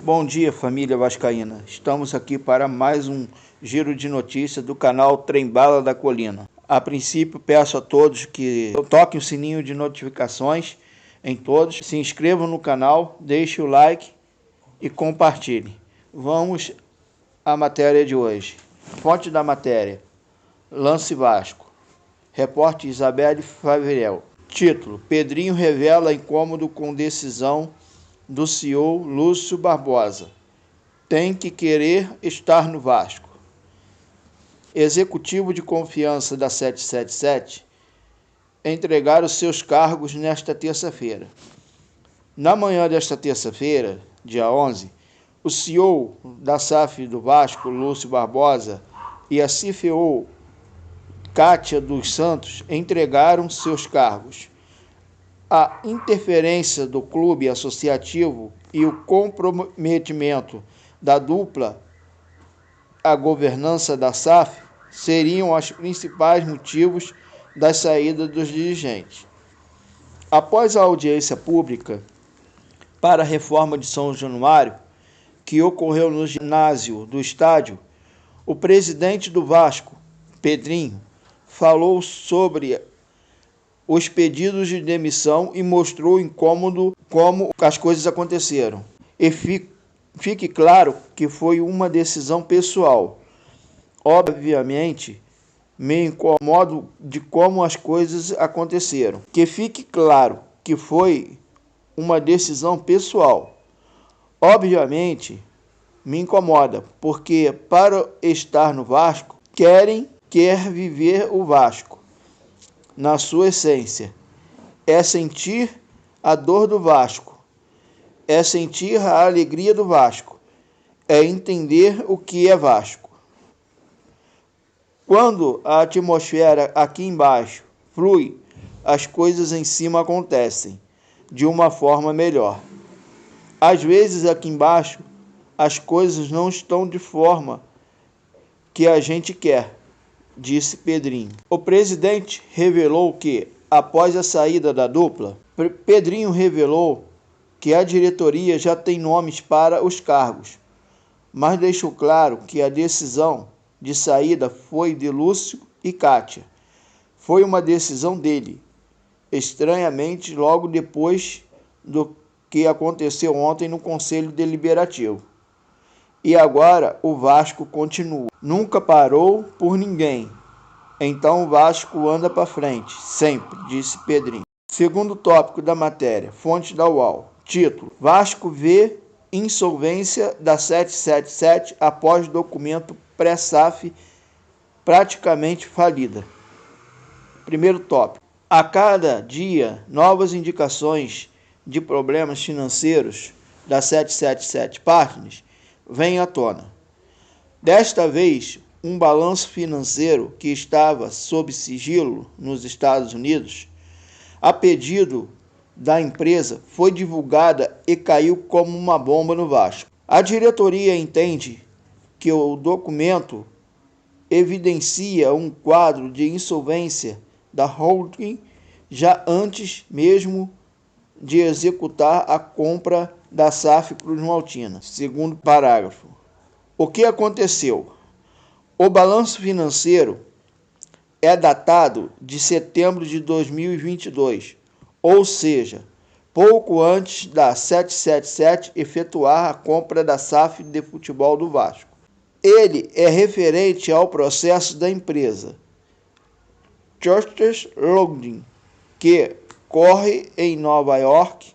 Bom dia, família vascaína. Estamos aqui para mais um giro de notícias do canal Trem Bala da Colina. A princípio, peço a todos que toquem o sininho de notificações em todos, se inscrevam no canal, deixem o like e compartilhem. Vamos à matéria de hoje. Fonte da matéria: Lance Vasco. Repórter Isabelle Favriel. Título: Pedrinho revela incômodo com decisão do CEO Lúcio Barbosa. Tem que querer estar no Vasco. Executivo de confiança da 777 entregaram seus cargos nesta terça-feira. Na manhã desta terça-feira, dia 11, o CEO da SAF do Vasco, Lúcio Barbosa, e a CFO, Kátia dos Santos, entregaram seus cargos. A interferência do clube associativo e o comprometimento da dupla à governança da SAF seriam os principais motivos da saída dos dirigentes. Após a audiência pública para a reforma de São Januário, que ocorreu no ginásio do estádio, o presidente do Vasco, Pedrinho, falou sobre os pedidos de demissão e mostrou incômodo como as coisas aconteceram. E fique claro que foi uma decisão pessoal. Obviamente, me incomodo de como as coisas aconteceram. Que fique claro que foi uma decisão pessoal. Obviamente, me incomoda, porque para estar no Vasco, quer viver o Vasco. Na sua essência, é sentir a dor do Vasco, é sentir a alegria do Vasco, é entender o que é Vasco. Quando a atmosfera aqui embaixo flui, as coisas em cima acontecem de uma forma melhor. Às vezes aqui embaixo, as coisas não estão de forma que a gente quer, disse Pedrinho. O presidente revelou que, após a saída da dupla, Pedrinho revelou que a diretoria já tem nomes para os cargos, mas deixou claro que a decisão de saída foi de Lúcio e Kátia. Foi uma decisão dele, estranhamente logo depois do que aconteceu ontem no Conselho Deliberativo. E agora o Vasco continua. Nunca parou por ninguém. Então o Vasco anda para frente, sempre, disse Pedrinho. Segundo tópico da matéria, fonte da UOL. Título: Vasco vê insolvência da 777 após documento pré-SAF praticamente falida. Primeiro tópico: a cada dia, novas indicações de problemas financeiros da 777 Partners vêm à tona. Desta vez, um balanço financeiro que estava sob sigilo nos Estados Unidos, a pedido da empresa, foi divulgada e caiu como uma bomba no Vasco. A diretoria entende que o documento evidencia um quadro de insolvência da holding já antes mesmo de executar a compra da SAF Cruz Maltina. Segundo parágrafo. O que aconteceu? O balanço financeiro é datado de setembro de 2022, ou seja, pouco antes da 777 efetuar a compra da SAF de futebol do Vasco. Ele é referente ao processo da empresa Churches Loading, que corre em Nova York,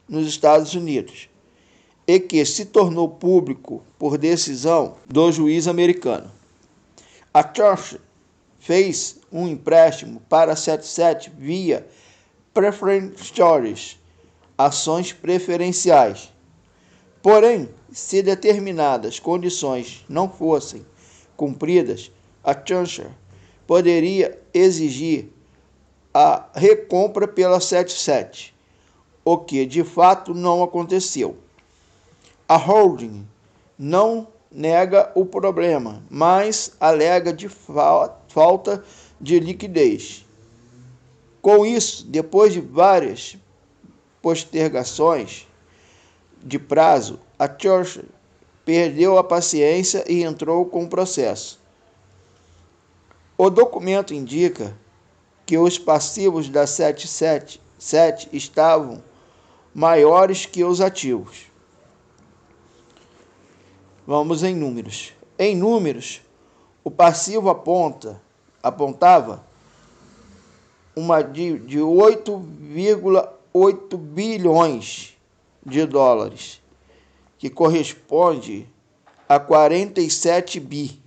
nos Estados Unidos, e que se tornou público por decisão do juiz americano. A Church fez um empréstimo para a 77 via Preference Shares, ações preferenciais. Porém, se determinadas condições não fossem cumpridas, a Church poderia exigir a recompra pela 77, o que de fato não aconteceu. A holding não nega o problema, mas alega de falta de liquidez. Com isso, depois de várias postergações, de prazo, a Churchill perdeu a paciência e entrou com o processo. O documento indica que os passivos da 777 estavam maiores que os ativos. Vamos em números. Em números, o passivo apontava uma de 8,8 bilhões de dólares, que corresponde a 47 bi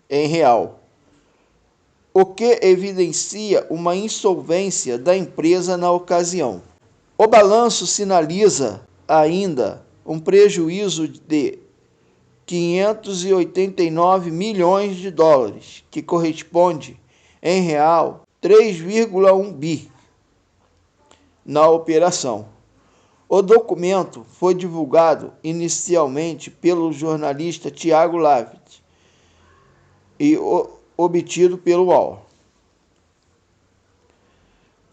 em real, o que evidencia uma insolvência da empresa na ocasião. O balanço sinaliza ainda um prejuízo de 589 milhões de dólares, que corresponde, em real, 3,1 bi na operação. O documento foi divulgado inicialmente pelo jornalista Tiago Lavitt e obtido pelo UOL.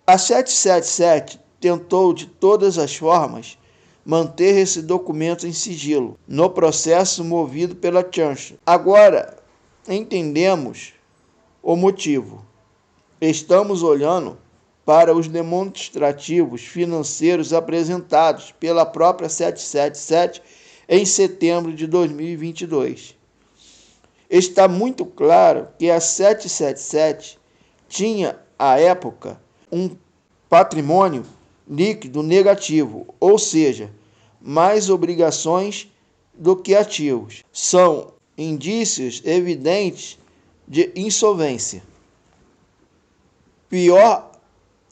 A 777 tentou de todas as formas manter esse documento em sigilo, no processo movido pela Churchill. Agora entendemos o motivo. Estamos olhando para os demonstrativos financeiros apresentados pela própria 777 em setembro de 2022. Está muito claro que a 777 tinha, à época, um patrimônio líquido negativo, ou seja, mais obrigações do que ativos. São indícios evidentes de insolvência. Pior,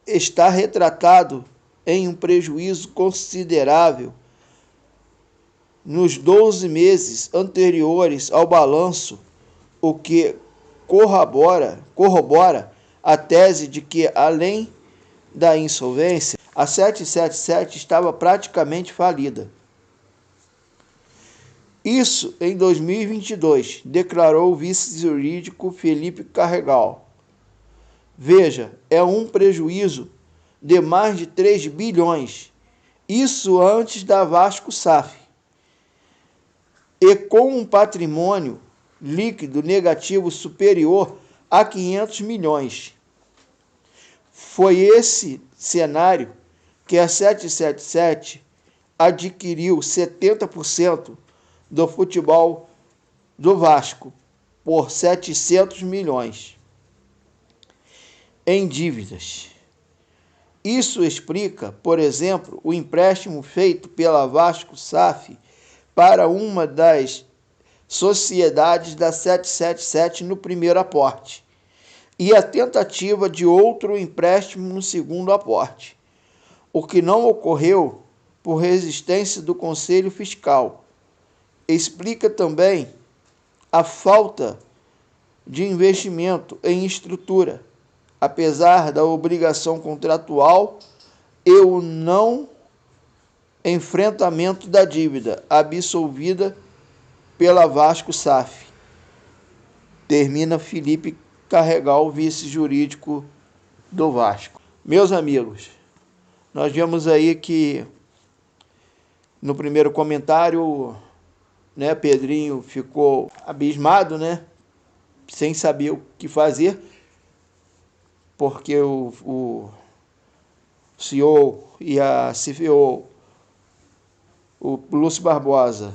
está retratado em um prejuízo considerável nos 12 meses anteriores ao balanço, o que corrobora a tese de que, além da insolvência, a 777 estava praticamente falida. Isso em 2022, declarou o vice-jurídico Felipe Carregal. Veja, é um prejuízo de mais de 3 bilhões, isso antes da Vasco SAF, e com um patrimônio líquido negativo superior a 500 milhões. Foi esse cenário que a 777 adquiriu 70% do futebol do Vasco por 700 milhões em dívidas. Isso explica, por exemplo, o empréstimo feito pela Vasco SAF para uma das sociedades da 777 no primeiro aporte e a tentativa de outro empréstimo no segundo aporte, o que não ocorreu por resistência do Conselho Fiscal. Explica também a falta de investimento em estrutura, apesar da obrigação contratual e o não enfrentamento da dívida absolvida pela Vasco SAF. Termina Felipe Carregal, vice-jurídico do Vasco. Meus amigos, nós vemos aí que no primeiro comentário, Pedrinho ficou abismado, sem saber o que fazer, porque o CEO e a CFO, o Lúcio Barbosa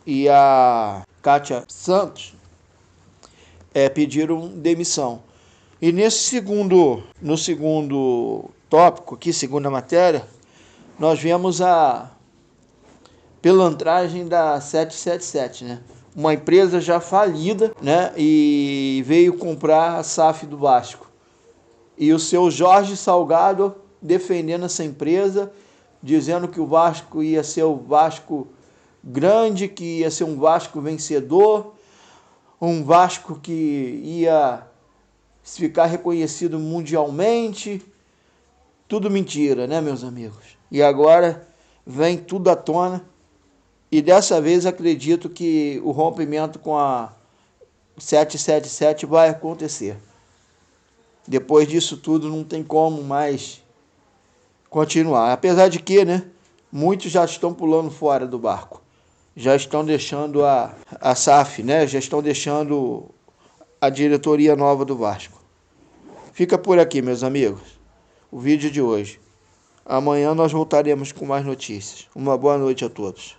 e a Kátia Santos, pediram demissão. E no segundo tópico, aqui, segunda matéria, nós vemos a pilantragem da 777, uma empresa já falida, e veio comprar a SAF do Vasco. E o seu Jorge Salgado defendendo essa empresa, dizendo que o Vasco ia ser o Vasco grande, que ia ser um Vasco vencedor, um Vasco que ia ficar reconhecido mundialmente. Tudo mentira, meus amigos? E agora vem tudo à tona, e dessa vez acredito que o rompimento com a 777 vai acontecer. Depois disso tudo não tem como mais continuar. Apesar de que, muitos já estão pulando fora do barco. Já estão deixando a SAF, né? Já estão deixando a diretoria nova do Vasco. Fica por aqui, meus amigos, o vídeo de hoje. Amanhã nós voltaremos com mais notícias. Uma boa noite a todos.